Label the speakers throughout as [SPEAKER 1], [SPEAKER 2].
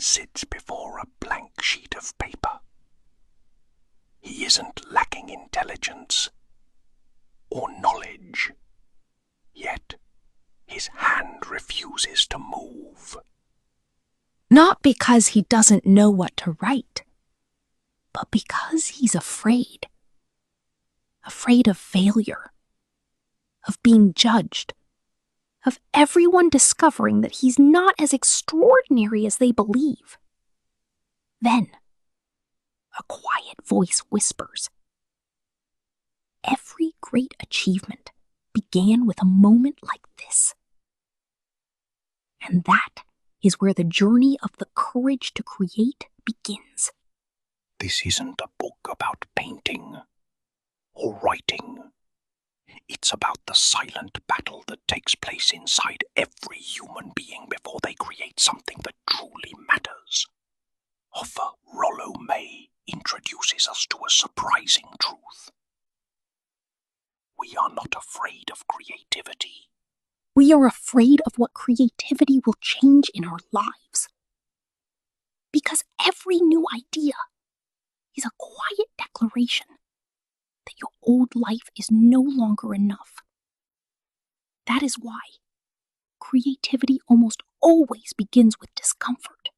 [SPEAKER 1] sits before a blank sheet of paper. He isn't lacking intelligence or knowledge, yet his hand refuses to move.
[SPEAKER 2] Not because he doesn't know what to write, but because he's afraid. Afraid of failure, of being judged, of everyone discovering that he's not as extraordinary as they believe. Then, a quiet voice whispers, "Every great achievement began with a moment like this." And that is where the journey of the courage to create begins.
[SPEAKER 1] This isn't a book about painting or writing. It's about the silent battle that takes place inside every human being before they create something that truly matters. Author Rollo May introduces us to a surprising truth. We are not afraid of creativity.
[SPEAKER 2] We are afraid of what creativity will change in our lives. Because every new idea is a quiet declaration that your old life is no longer enough. That is why creativity almost always begins with discomfort.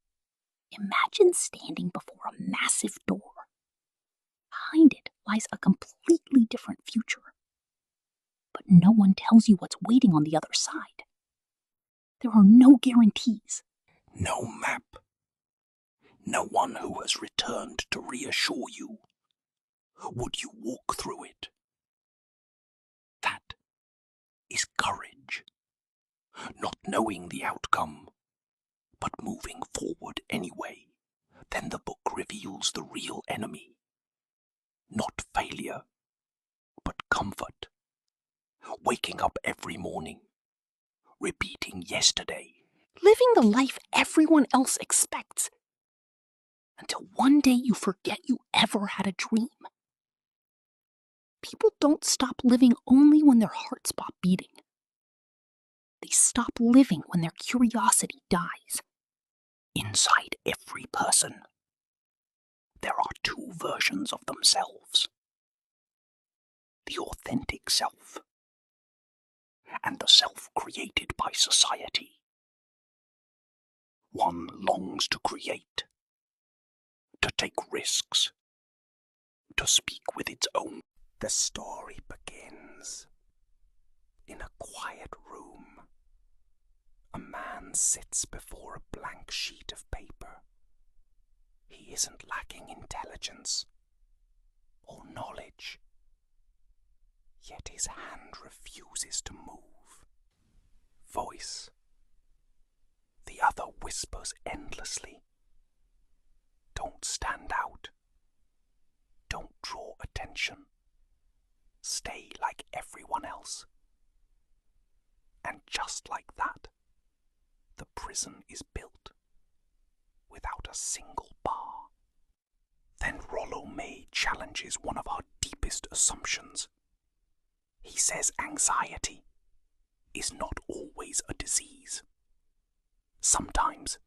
[SPEAKER 2] Imagine standing before a massive door. Behind it lies a completely different future. But no one tells you what's waiting on the other side. There are no guarantees.
[SPEAKER 1] No map. No one who has returned to reassure you. Would you walk through it? That is courage. Not knowing the outcome, but moving forward anyway. Then the book reveals the real enemy. Not failure, but comfort. Waking up every morning, repeating yesterday.
[SPEAKER 2] Living the life everyone else expects. Until one day you forget you ever had a dream. People don't stop living only when their hearts stop beating. They stop living when their curiosity dies.
[SPEAKER 1] Inside every person, there are two versions of themselves. The authentic self, and the self created by society. One longs to create, to take risks, to speak with its own. The story begins in a quiet room. A man sits before a blank sheet of paper. He isn't lacking intelligence or knowledge, yet his hand refuses to move. Voice. The other whispers endlessly. Don't stand out. Don't draw attention. Stay like everyone else. And just like that, the prison is built without a single bar. Then Rollo May challenges one of our deepest assumptions. He says anxiety is not always a disease. Sometimes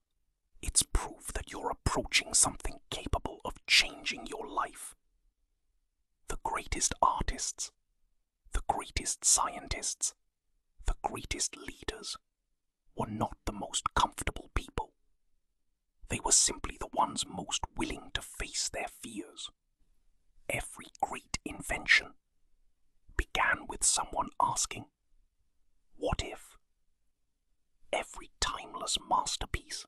[SPEAKER 1] it's proof that you're approaching something capable of changing your life. The greatest artists, the greatest scientists, the greatest leaders were not the most comfortable people. They were simply the ones most willing to face their fears. Every great invention began with someone asking, "What if?" Every timeless masterpiece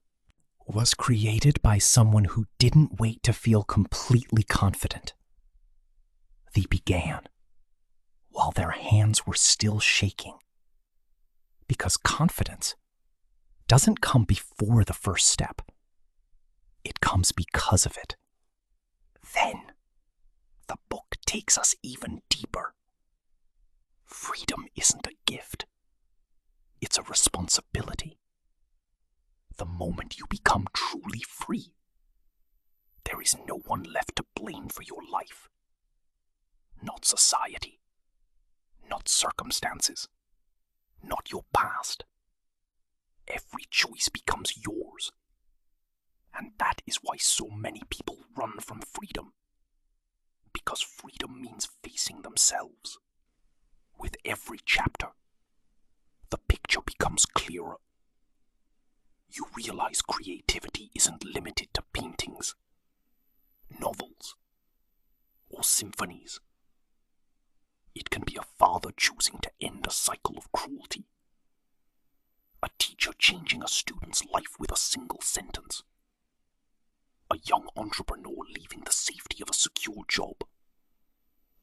[SPEAKER 1] was created by someone who didn't wait to feel completely confident. They began while their hands were still shaking. Because confidence doesn't come before the first step. It comes because of it. Then, the book takes us even deeper. Freedom isn't a gift. It's a responsibility. The moment you become truly free, there is no one left to blame for your life. Not society. Not circumstances. Not your past. Every choice becomes yours. And that is why so many people run from freedom. Because freedom means facing themselves. With every chapter, the picture becomes clearer. You realize creativity isn't limited to paintings, novels, or symphonies. It can be a father choosing to end a cycle of cruelty, a teacher changing a student's life with a single sentence, a young entrepreneur leaving the safety of a secure job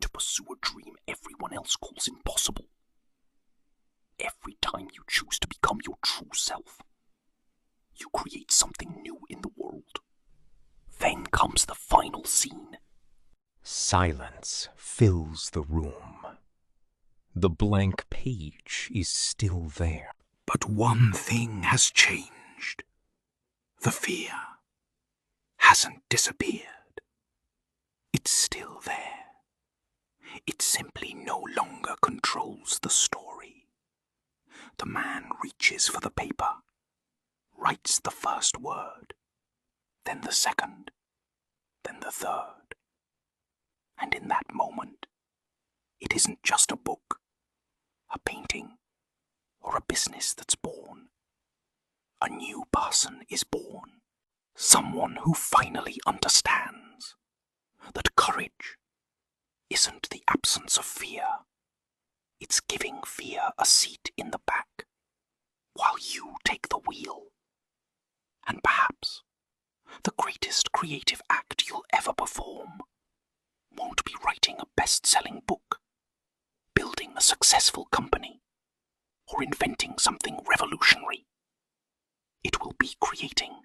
[SPEAKER 1] to pursue a dream everyone else calls impossible. Every time you choose to become your true self, you create something new in the world. Then comes the final scene.
[SPEAKER 3] Silence fills the room. The blank page is still there.
[SPEAKER 1] But one thing has changed. The fear hasn't disappeared. It's still there. It simply no longer controls the story. The man reaches for the paper, writes the first word, then the second, then the third. And in that moment, it isn't just a book, a painting, or a business that's born. A new person is born. Someone who finally understands that courage isn't the absence of fear. It's giving fear a seat in the back while you take the wheel. And perhaps the greatest creative act you'll ever perform won't be writing a best-selling book, building a successful company, or inventing something revolutionary. It will be creating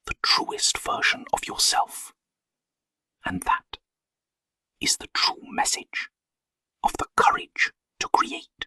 [SPEAKER 1] the truest version of yourself. And that is the true message of the courage to create.